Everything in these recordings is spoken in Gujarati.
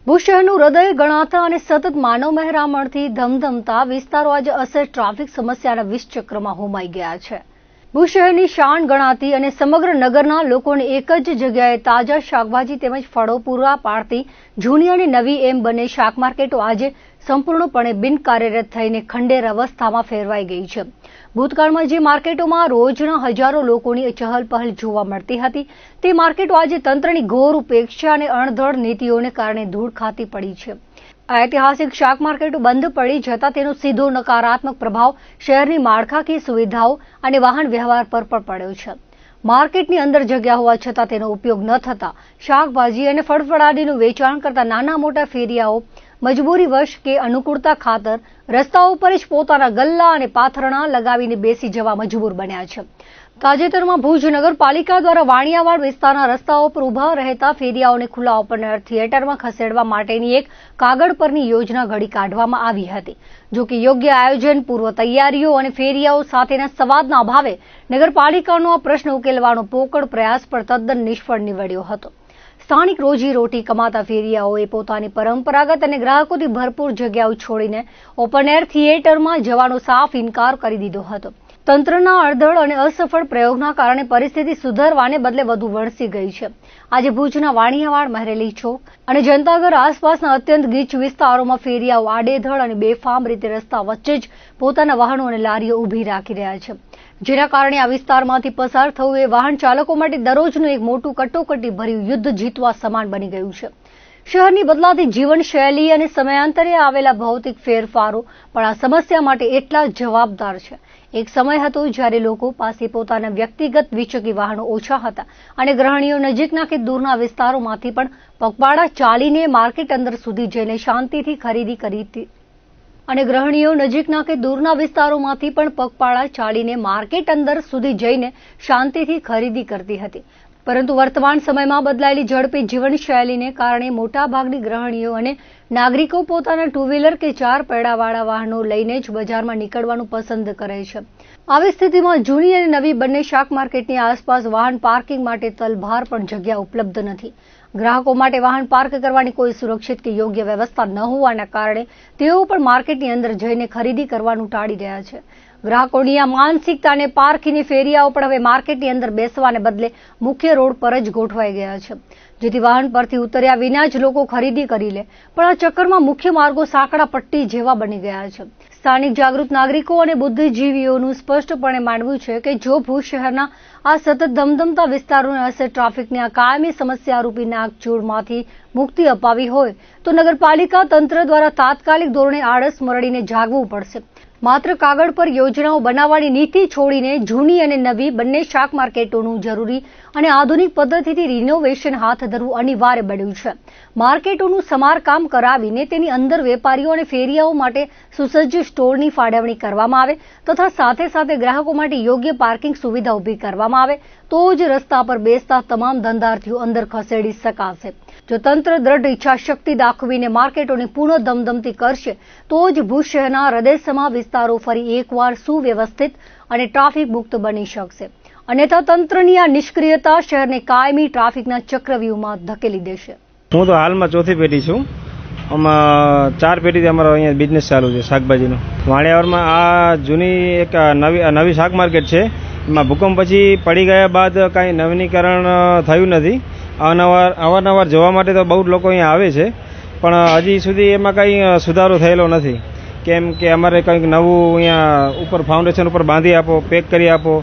ભુજ શહેરનું હૃદય ગણાતા અને સતત માનવ મહેરામણથી ધમધમતા વિસ્તારો આજે અસર ટ્રાફિક સમસ્યાના વિષચક્રમાં હોમાઈ ગયા છે। ભુજ શહેરની શાન ગણાતી અને સમગ્ર નગરના લોકોને એક જ જગ્યાએ તાજા શાકભાજી તેમજ ફળો પૂરા પાડતી જૂની અને નવી એમ બંને શાક માર્કેટો આજે સંપૂર્ણપણે બિનકાર્યરત થઈને ખંડેર અવસ્થામાં ફેરવાઈ ગઈ છે। ભૂતકાળમાં જે માર્કેટોમાં રોજના હજારો લોકોની ચહલપહલ જોવા મળતી હતી તે માર્કેટો આજે તંત્રની ઘોર ઉપેક્ષા અને અણધડ નીતિઓને કારણે ધૂળ ખાતી પડી છે। આ ઐતિહાસિક શાક માર્કેટો બંધ પડી જતા તેનો સીધો નકારાત્મક પ્રભાવ શહેરની માળખાકીય સુવિધાઓ અને વાહન વ્યવહાર પર પણ પડ્યો છે। માર્કેટની અંદર જગ્યા હોવા છતાં તેનો ઉપયોગ ન થતા શાકભાજી અને ફળફળાદીનું વેચાણ કરતા નાના મોટા ફેરિયાઓ મજબૂરીવશ કે અનુકૂળતા ખાતર રસ્તાઓ પર જ પોતાના ગલ્લા અને પાથરણા લગાવીને બેસી જવા મજબૂર બન્યા છે। તાજેતરમાં ભુજ નગરપાલિકા દ્વારા વાણિયાવાડ વિસ્તારના રસ્તાઓ પર ઉભા રહેતા ફેરિયાઓને ખુલ્લા ઓપન એર થિયેટરમાં ખસેડવા માટેની એક કાગળ પરની યોજના ઘડી કાઢવામાં આવી હતી। જો કે યોગ્ય આયોજન, પૂર્વ તૈયારીઓ અને ફેરિયાઓ સાથેના સંવાદના અભાવે નગરપાલિકાનો આ પ્રશ્ન ઉકેલવાનો પોકળ પ્રયાસ પણ તદ્દન નિષ્ફળ નીવડ્યો હતો। સ્થાનિક રોજીરોટી કમાતા ફેરિયાઓએ પોતાની પરંપરાગત અને ગ્રાહકોથી ભરપૂર જગ્યાઓ છોડીને ઓપન એર થિયેટરમાં જવાનો સાફ ઇનકાર કરી દીધો હતો। તંત્રના અડધડ અને અસફળ પ્રયોગના કારણે પરિસ્થિતિ સુધારવાને બદલે વધુ વણસી ગઈ છે। આજે ભુજના વાણિયાવાડ, મહેરેલી ચોક અને જનતાગર આસપાસના અત્યંત ગીચ વિસ્તારોમાં ફેરિયાઓ આડેધડ અને બેફામ રીતે રસ્તા વચ્ચે જ પોતાના વાહનો અને લારીઓ ઊભી રાખી રહ્યા છે, જેના કારણે આ વિસ્તારમાંથી પસાર થવું એ વાહન ચાલકો માટે દરરોજનું એક મોટું કટોકટી ભર્યું યુદ્ધ જીતવા સમાન બની ગયું છે। શહેરની બદલાતી જીવનશૈલી અને સમયાંતરે આવેલા ભૌતિક ફેરફારો પણ આ સમસ્યા માટે એટલા જ જવાબદાર છે। એક સમય હતો જ્યારે લોકો પાસે પોતાના વ્યક્તિગત દ્વિચકી વાહનો ઓછા હતા અને ગૃહિણીઓ નજીકના કે દૂરના વિસ્તારોમાંથી પણ પગપાળા ચાલીને માર્કેટ અંદર સુધી જઈને શાંતિથી ખરીદી કરી હતી અને ગૃહિણીઓ નજીકના કે દૂરના વિસ્તારોમાંથી પણ પગપાળા ચાલીને માર્કેટ અંદર સુધી જઈને શાંતિથી ખરીદી કરતી હતી। પરંતુ વર્તમાન સમયમાં બદલાયેલી ઝડપી જીવનશૈલીને કારણે મોટાભાગની ગૃહિણીઓ અને નાગરિકો પોતાના ટુ વ્હીલર કે ચાર પૈડાવાળા વાહનો લઈને જ બજારમાં નીકળવાનું પસંદ કરે છે। આવી સ્થિતિમાં જૂની અને નવી બંને શાક માર્કેટની આસપાસ વાહન પાર્કિંગ માટે તલભાર પણ જગ્યા ઉપલબ્ધ નથી। ગ્રાહકો માટે વાહન પાર્ક કરવાની કોઈ સુરક્ષિત કે યોગ્ય વ્યવસ્થા ન હોવાના કારણે તેઓ પણ માર્કેટની અંદર જઈને ખરીદી કરવાનું ટાળી રહ્યા છે। ગ્રાહકોની આ માનસિકતાને પારખીને ફેરિયાઓ પણ હવે માર્કેટની અંદર બેસવાને બદલે મુખ્ય રોડ પર જ ગોઠવાઈ ગયા છે, જેથી વાહન પરથી ઉતર્યા વિના જ લોકો ખરીદી કરી લે, પણ આ ચક્કરમાં મુખ્ય માર્ગો સાંકડા પટ્ટી જેવા બની ગયા છે। સ્થાનિક જાગૃત નાગરિકો અને બુદ્ધિજીવીઓનું સ્પષ્ટપણે માનવું છે કે જો ભુજ શહેરના આ સતત ધમધમતા વિસ્તારોને અસર ટ્રાફિકની આ કાયમી સમસ્યારૂપી નાગચૂળમાંથી મુક્તિ અપાવી હોય તો નગરપાલિકા તંત્ર દ્વારા તાત્કાલિક ધોરણે આળસ મરડીને જાગવું પડશે। માત્ર કાગળ પર યોજનાઓ બનાવવાની નીતિ છોડીને જૂની અને નવી બંને શાક માર્કેટોનું જરૂરી અને આધુનિક પદ્ધતિથી રિનોવેશન હાથ ધરવું અનિવાર્ય બન્યું છે। માર્કેટોનું સમારકામ કરાવીને તેની અંદર વેપારીઓ અને ફેરિયાઓ માટે સુસજ્જ સ્ટોરની ફાળવણી કરવામાં આવે તથા સાથે સાથે ગ્રાહકો માટે યોગ્ય પાર્કિંગ સુવિધા ઊભી કરવામાં આવે તો જ રસ્તા પર બેસતા તમામ ધંધાર્થીઓ અંદર ખસેડી શકાશે। જો તંત્ર દ્રઢ ઈચ્છાશક્તિ દાખવીને માર્કેટોની પુનઃ ધમધમતી કરશે તો જ ભુજ શહેરના હૃદયસમા વિસ્તારો ફરી એકવાર સુવ્યવસ્થિત અને ટ્રાફિક મુક્ત બની શકશે। અન્યથા તંત્રની આ નિષ્ક્રિયતા શહેરને કાયમી ટ્રાફિકના ચક્રવ્યૂહમાં ધકેલી દેશે। હું તો હાલમાં ચોથી પેઢી છું। આમાં 4 પેઢીથી અમારો અહીંયા બિઝનેસ ચાલુ છે શાકભાજીનો। વાણિયાવાડમાં આ જૂની એક નવી શાક માર્કેટ છે। એમાં ભૂકંપ પછી પડી ગયા બાદ કાંઈ નવીનીકરણ થયું નથી। અવારનવાર જોવા માટે તો બહુ લોકો અહીંયા આવે છે, પણ હજી સુધી એમાં કંઈ સુધારો થયેલો નથી। કેમ કે અમારે કંઈક નવું અહીંયા ઉપર ફાઉન્ડેશન ઉપર બાંધી આપો, પેક કરી આપો,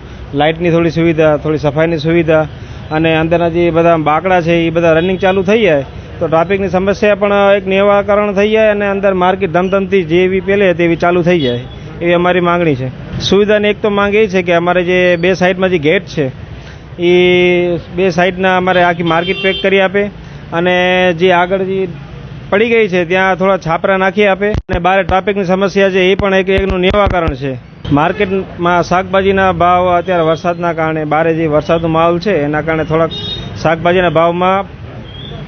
લાઇટની થોડી સુવિધા, થોડી સફાઈની સુવિધા અને અંદરના જે બધા બાકડા છે એ બધા રનિંગ ચાલુ થઈ જાય તો ટ્રાફિકની સમસ્યા પણ એક નિવારણ થઈ જાય અને અંદર માર્કેટ ધમધમતી જેવી પહેલે તેવી ચાલુ થઈ જાય એવી અમારી માંગણી છે। સુવિધાની એક તો માંગ એ છે કે અમારે જે બે સાઈડમાં જે ગેટ છે એ બે સાઈડના અમારે આખી માર્કેટ પેક કરી આપે અને જે આગળ જે પડી ગઈ છે ત્યાં થોડા છાપરા નાખી આપે અને બહાર ટ્રાફિકની સમસ્યા છે એ પણ એકનું નિવારણ છે। માર્કેટમાં શાકભાજીના ભાવ અત્યારે વરસાદના કારણે બારે જે વરસાદનો માહોલ છે એના કારણે થોડાક શાકભાજીના ભાવમાં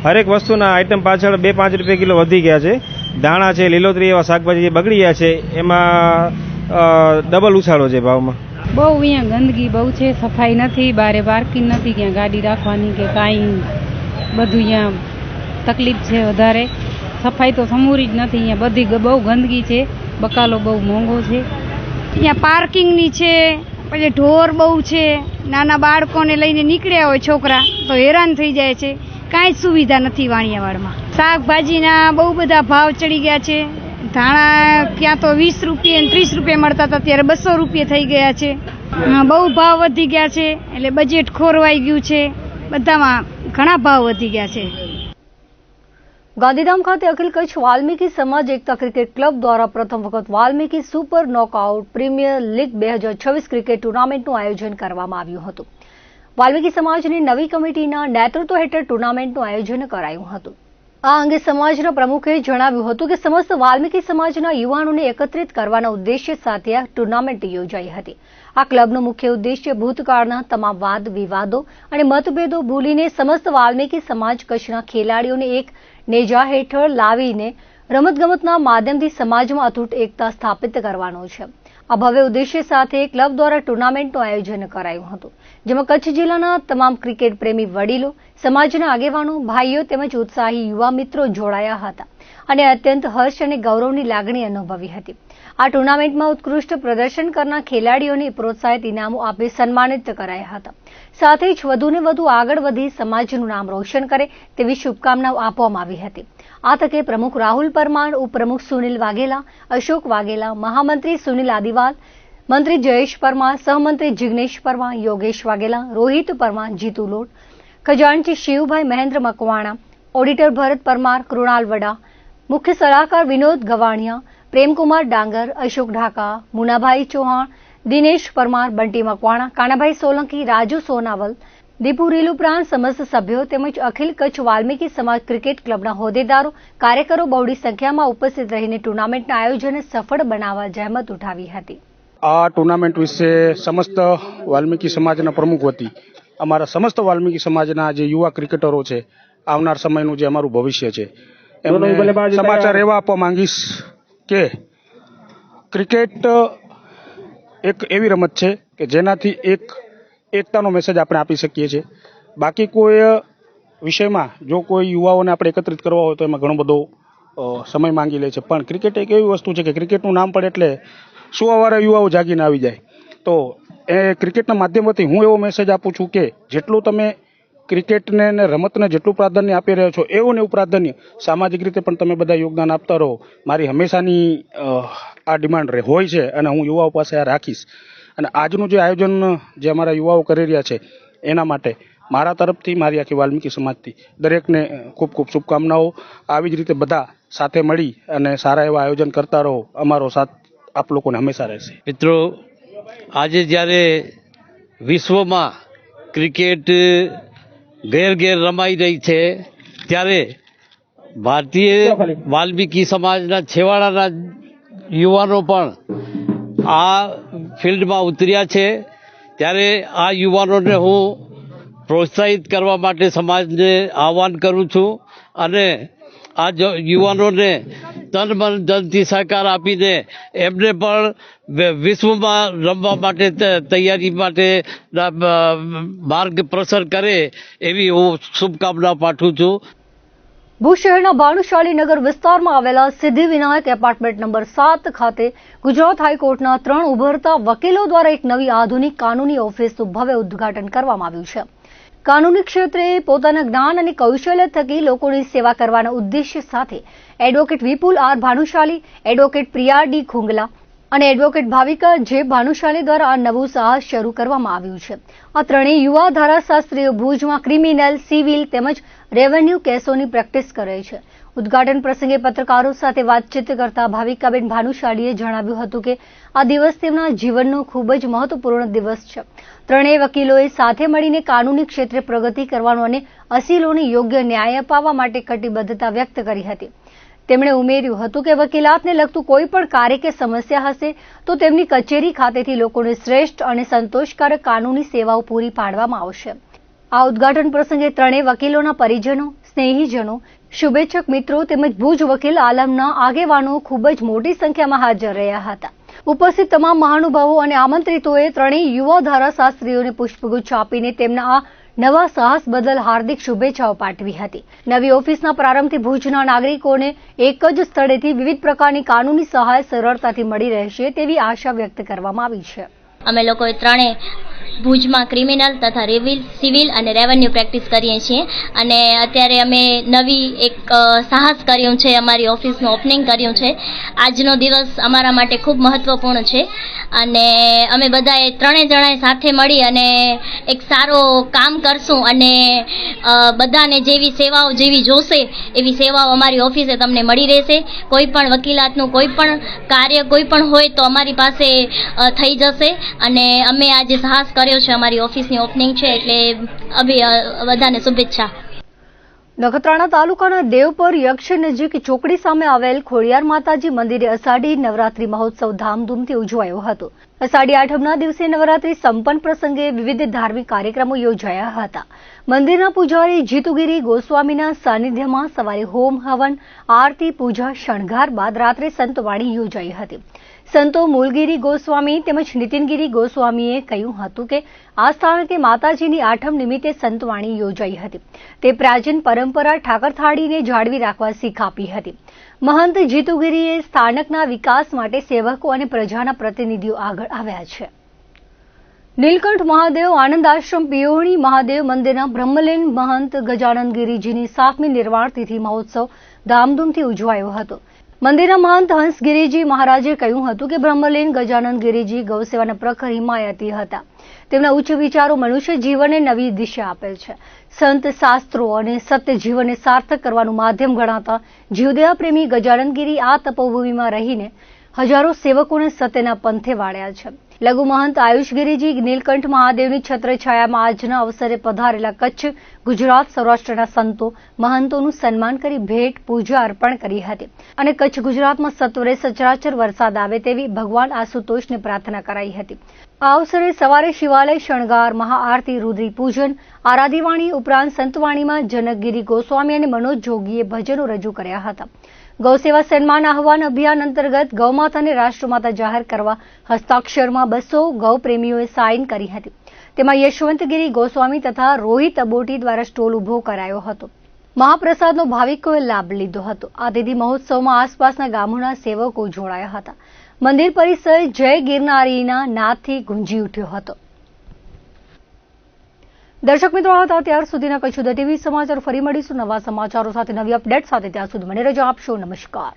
હરેક વસ્તુના આઈટમ પાછળ 2-5 રૂપિયા કિલો વધી ગયા છે। ધાણા છે, લીલોતરી એવા શાકભાજી જે બગડી ગયા છે એમાં ડબલ ઉછાળો છે ભાવમાં। બહુ અહીંયા ગંદકી બહુ છે, સફાઈ નથી, બારે પાર્કિંગ નથી, ક્યાં ગાડી રાખવાની કે કાંઈ બધું અહીંયા તકલીફ છે વધારે। સફાઈ તો સમૂરી જ નથી. અહીંયા બધી બહુ ગંદકી છે, બકાલો બહુ મોંઘો છે. અહીંયા પાર્કિંગની છે, પછી ઢોર બહુ છે, નાના બાળકોને લઈને નીકળ્યા હોય છોકરા તો હેરાન થઈ જાય છે. કાંઈ જ સુવિધા નથી વાણિયાવાડમાં. શાકભાજીના બહુ બધા ભાવ ચડી ગયા છે. ધાણા ક્યાં તો 20 રૂપિયા અને 30 રૂપિયા મળતા હતા, ત્યારે 200 રૂપિયા થઈ ગયા છે. બહુ ભાવ વધી ગયા છે, એટલે બજેટ ખોરવાઈ ગયું છે. બધામાં ઘણા ભાવ વધી ગયા છે. ગાંધીધામ ખાતે અખિલ કચ્છ વાલ્મીકી સમાજ એકતા ક્રિકેટ ક્લબ દ્વારા પ્રથમ વખત Valmiki super knockout premier league 2026 cricket ટુર્નામેન્ટનું આયોજન કરવામાં આવ્યું હતું. વાલ્મીકી સમાજની નવી કમિટીના નેતૃત્વ હેઠળ ટુર્નામેન્ટનું આયોજન કરાયું હતું. આ અંગે સમાજના પ્રમુખે જણાવ્યું હતું કે સમસ્ત વાલ્મીકી સમાજના યુવાનોને એકત્રિત કરવાના ઉદ્દેશ્ય સાથે આ ટુર્નામેન્ટ યોજાઈ હતી. આ ક્લબનો મુખ્ય ઉદ્દેશ્ય ભૂતકાળના તમામ વાદ વિવાદો અને મતભેદો ભૂલીને સમસ્ત વાલ્મીકી સમાજ કચ્છના ખેલાડીઓને એક નેજા હેઠળ લાવીને રમતગમતના માધ્યમથી સમાજમાં અતૂટ એકતા સ્થાપિત કરવાનો છે. આ ભવ્ય ઉદ્દેશ્ય સાથે ક્લબ દ્વારા ટુર્નામેન્ટનું આયોજન કરાયું હતું, જેમાં કચ્છ જિલ્લાના તમામ ક્રિકેટ પ્રેમી વડીલો, સમાજના આગેવાનો, ભાઈઓ તેમજ ઉત્સાહી યુવા મિત્રો જોડાયા હતા અને અત્યંત હર્ષ અને ગૌરવની લાગણી અનુભવી હતી. આ ટુર્નામેન્ટમાં ઉત્કૃષ્ટ પ્રદર્શન કરનાર ખેલાડીઓને પ્રોત્સાહિત ઇનામો આપી સન્માનિત કરાયા હતા. સાથે જ વધુને વધુ આગળ વધી સમાજનું નામ રોશન કરે તેવી શુભકામનાઓ આપવામાં આવી હતી. આ તકે પ્રમુખ રાહુલ પરમાર, ઉપપ્રમુખ સુનિલ વાઘેલા, અશોક વાઘેલા, મહામંત્રી સુનિલ આદિવાલ, મંત્રી જયેશ પરમાર, સહમંત્રી જિગ્નેશ પરમાર, યોગેશ વાઘેલા, રોહિત પરમાર, જીતુ લોટ, ખજાનચી શિવભાઈ મહેન્દ્ર મકવાણા, ઓડિટર ભરત પરમાર, કૃણાલ વડા, મુખ્ય સલાહકાર વિનોદ ગવાણિયા, પ્રેમકુમાર ડાંગર, અશોક ઢાકા, મુનાભાઈ ચૌહાણ, દિનેશ પરમાર, બંટી મકવાણા, કાનાભાઈ સોલંકી, રાજુ સોનાવલ, દીપુ રીલ ઉપરાંત સમસ્ત સભ્યો તેમજ અખિલ કચ્છ વાલ્મીકી સમાજ ક્રિકેટ ક્લબના હોદ્દેદારો, કાર્યકરો બહોળી સંખ્યામાં ઉપસ્થિત રહીને ટુર્નામેન્ટના આયોજનને સફળ બનાવવા જહેમત ઉઠાવી હતી. આ ટુર્નામેન્ટ વિશે સમસ્ત વાલ્મીકી સમાજના પ્રમુખ વતી અમારા સમસ્ત વાલ્મીકી સમાજના જે યુવા ક્રિકેટરો છે, આવનાર સમયનું જે અમારું ભવિષ્ય છે, એમને સમાચાર એવા આપવા માંગીશ કે ક્રિકેટ એક એવી રમત છે કે જેનાથી એકતાનો મેસેજ આપણે આપી શકીએ છીએ. બાકી કોઈ વિષયમાં જો કોઈ યુવાઓને આપણે એકત્રિત કરવા હોય તો એમાં ઘણો બધો સમય માંગી લે છે. પણ ક્રિકેટ એક એવી વસ્તુ છે કે ક્રિકેટનું નામ પડે એટલે સુવાવાળા યુવાઓ જાગીને આવી જાય. તો એ ક્રિકેટના માધ્યમથી હું એવો મેસેજ આપું છું કે જેટલું તમે ક્રિકેટને ને રમતને જેટલું પ્રાધાન્ય આપી રહ્યા છો એવું ને એવું પ્રાધાન્ય સામાજિક રીતે પણ તમે બધા યોગદાન આપતા રહો. મારી હંમેશાની આ ડિમાન્ડ હોય છે અને હું યુવાઓ પાસે આ રાખીશ. અને આજનું જે આયોજન જે અમારા યુવાઓ કરી રહ્યા છે એના માટે મારા તરફથી, મારી આખી વાલ્મીકી સમાજથી દરેકને ખૂબ ખૂબ શુભકામનાઓ. આવી જ રીતે બધા સાથે મળી અને સારા એવા આયોજન કરતા રહો. અમારો સાથ આપ લોકોને હંમેશા રહેશે. મિત્રો, આજે જ્યારે વિશ્વમાં ક્રિકેટ ઘેર રમાઈ રહી છે ત્યારે ભારતીય વાલ્મીકી સમાજના છેવાડાના યુવાનો પણ આ ફિલ્ડમાં ઉતર્યા છે. ત્યારે આ યુવાનોને હું પ્રોત્સાહિત કરવા માટે સમાજને આહ્વાન કરું છું અને આ યુવાનોને તન મન ધનથી સહકાર આપીને એમને પણ વિશ્વમાં રમવા માટે તૈયારી માટે માર્ગ પ્રસર કરે એવી હું શુભકામના પાઠવું છું. ભુજ શહેરના ભાનુશાલી નગર વિસ્તારમાં આવેલા સિદ્ધિવિનાયક એપાર્ટમેન્ટ નંબર 7 ખાતે ગુજરાત હાઈકોર્ટના 3 ઉભરતા વકીલો દ્વારા એક નવી આધુનિક કાનૂની ઓફિસનું ભવ્ય ઉદ્ઘાટન કરવામાં આવ્યું છે. કાનૂની ક્ષેત્રે પોતાના જ્ઞાન અને કૌશલ્ય થકી લોકોની સેવા કરવાના ઉદ્દેશ્ય સાથે advocate Vipul R Bhanushali, advocate Priya D Khungla અને એડવોકેટ ભાવિકા જે ભાનુશાલી દ્વારા આ નવું સાહસ શરૂ કરવામાં આવ્યું છે. આ ત્રણેય યુવા ધારાશાસ્ત્રીઓ ભુજમાં ક્રિમિનલ, સિવિલ તેમજ રેવન્યુ કેસોની પ્રેક્ટિસ કરે છે. ઉદ્ઘાટન પ્રસંગે પત્રકારો સાથે વાતચીત કરતા ભાવિકાબેન ભાનુશાલીએ જણાવ્યું હતું કે આ દિવસ તેમના જીવનનો ખૂબ જ મહત્વપૂર્ણ દિવસ છે. ત્રણેય વકીલોએ સાથે મળીને કાનૂની ક્ષેત્રે પ્રગતિ કરવાનો અને અસીલોને યોગ્ય ન્યાય અપાવવા માટે કટિબદ્ધતા વ્યક્ત કરી હતી. તેમણે ઉમેર્યું હતું કે વકીલાતને લગતું કોઈ પણ કાર્ય કે સમસ્યા હશે તો તેમની કચેરી ખાતેથી લોકોને શ્રેષ્ઠ અને સંતોષકારક કાનૂની સેવાઓ પૂરી પાડવામાં આવશે. આ ઉદ્ઘાટન પ્રસંગે ત્રણેય વકીલોના પરિજનો, સ્નેહીજનો, શુભેચ્છક મિત્રો તેમજ ભુજ વકીલ આલમના આગેવાનો ખૂબ જ મોટી સંખ્યામાં હાજર રહ્યા હતા. ઉપસ્થિત તમામ મહાનુભાવો અને આમંત્રિતોએ ત્રણેય યુવા ધારાશાસ્ત્રીઓને પુષ્પગુચ્છ આપીને તેમના આ નવા સાહસ બદલ હાર્દિક શુભેચ્છાઓ પાઠવી હતી. નવી ઓફિસના પ્રારંભથી ભુજના નાગરિકોને એક જ સ્થળેથી વિવિધ પ્રકારની કાનૂની સહાય સરળતાથી મળી રહેશે તેવી આશા વ્યક્ત કરવામાં આવી છે. અમે લોકોએ ત્રણેય ભુજમાં ક્રિમિનલ તથા સિવિલ અને રેવન્યુ પ્રેક્ટિસ કરીએ છીએ અને અત્યારે અમે નવી એક સાહસ કર્યું છે, અમારી ઓફિસનું ઓપનિંગ કર્યું છે. આજનો દિવસ અમારા માટે ખૂબ મહત્વપૂર્ણ છે અને અમે બધાએ ત્રણેય જણાએ સાથે મળી અને એક સારો કામ કરશું અને બધાને જેવી સેવાઓ જેવી જોશે એવી સેવાઓ અમારી ઓફિસે તમને મળી રહેશે. કોઈ પણ વકીલાતનું કોઈ પણ કાર્ય કોઈ પણ હોય તો અમારી પાસે થઈ જશે અને અમે આજે સાહસ કર્યો છે, અમારી ઓફિસની ઓપનિંગ છે એટલે બધાને શુભેચ્છા. નખત્રાણા તાલુકાના દેવપર યક્ષ નજીક ચોકડી સામે આવેલ ખોડિયાર માતાજી મંદિરે અષાઢી નવરાત્રી મહોત્સવ ધામધૂમથી ઉજવાયો હતો. અષાઢી આઠમના દિવસે નવરાત્રી સંપન્ન પ્રસંગે વિવિધ ધાર્મિક કાર્યક્રમો યોજાયા હતા. મંદિરના પૂજારી જીતુગીરી ગોસ્વામીના સાનિધ્યમાં સવારે હોમ હવન, આરતી, પૂજા, શણગાર બાદ રાત્રે સંતવાણી યોજાઈ હતી. સંતો મૂલગીરી ગોસ્વામી તેમજ નીતિનગીરી ગોસ્વામીએ કહ્યું હતું કે આ સ્થાનકે માતાજીની આઠમ નિમિત્તે સંતવાણી યોજાઈ હતી. તે પ્રાચીન પરંપરા ઠાકરથાળીને જાળવી રાખવા શીખ આપી હતી. મહંત જીતુગીરીએ સ્થાનકના વિકાસ માટે સેવકો અને પ્રજાના પ્રતિનિધિઓ આગળ આવ્યા છે. નીલકંઠ મહાદેવ આનંદ આશ્રમ પિયોણી મહાદેવ મંદિરના બ્રહ્મલીન મહંત ગજાનન ગિરિજીની 7મી નિર્વાણ તિથિ મહોત્સવ ધામધૂમથી ઉજવાયો હતો. મંદિરના મહંત હંસગિરીજી મહારાજે કહ્યું હતું કે બ્રહ્મલીન ગજાનન ગિરિજી ગૌસેવાના પ્રખર હિમાયતી હતા. તેમના ઉચ્ચ વિચારો મનુષ્ય જીવનને નવી દિશા આપે છે. સંત શાસ્ત્રો અને સત્ય જીવનને સાર્થક કરવાનું માધ્યમ ગણાતા જીવદયા પ્રેમી ગજાનનગીરી આ તપોભૂમિમાં રહીને હજારો સેવકોને સત્યના પંથે વાળ્યા છે. લઘુ મહંત આયુષગીરીજી નીલકંઠ મહાદેવની છત્રછાયામાં આજના અવસરે પધારેલા કચ્છ, ગુજરાત, સૌરાષ્ટ્રના સંતો મહંતોનું સન્માન કરી ભેટ પૂજા અર્પણ કરી હતી અને કચ્છ ગુજરાતમાં સત્વરે સચરાચર વરસાદ આવે તેવી ભગવાન આશુતોષને પ્રાર્થના કરાઈ હતી. આ અવસરે સવારે શિવાલય શણગાર, મહાઆરતી, રુદ્રી પૂજન, આરાધીવાણી ઉપરાંત સંતવાણીમાં જનકગીરી ગોસ્વામી અને મનોજ જોગીએ ભજનો રજૂ કર્યા હતા. ગૌસેવા સન્માન આહવાન અભિયાન અંતર્ગત ગૌમાતાને રાષ્ટ્રમાતા જાહેર કરવા હસ્તાક્ષરમાં 200 ગૌપ્રેમીઓએ સાઇન કરી હતી. તેમાં યશવંતગીરી ગોસ્વામી તથા રોહિત અબોટી દ્વારા સ્ટોલ ઉભો કરાયો હતો. મહાપ્રસાદનો ભાવિકોએ લાભ લીધો હતો. આ તિથિ મહોત્સવમાં આસપાસના ગામોના સેવકો જોડાયા હતા. મંદિર પરિસર જય ગિરનારીના નાદથી ગુંજી ઉઠ્યો હતો. દર્શક મિત્રો, આ હતા ત્યાર સુધીના કચ્છ ટીવી સમાચાર. ફરી મળીશું નવા સમાચારો સાથે, નવી અપડેટ સાથે. ત્યાં સુધી મને રજા આપશો. નમસ્કાર.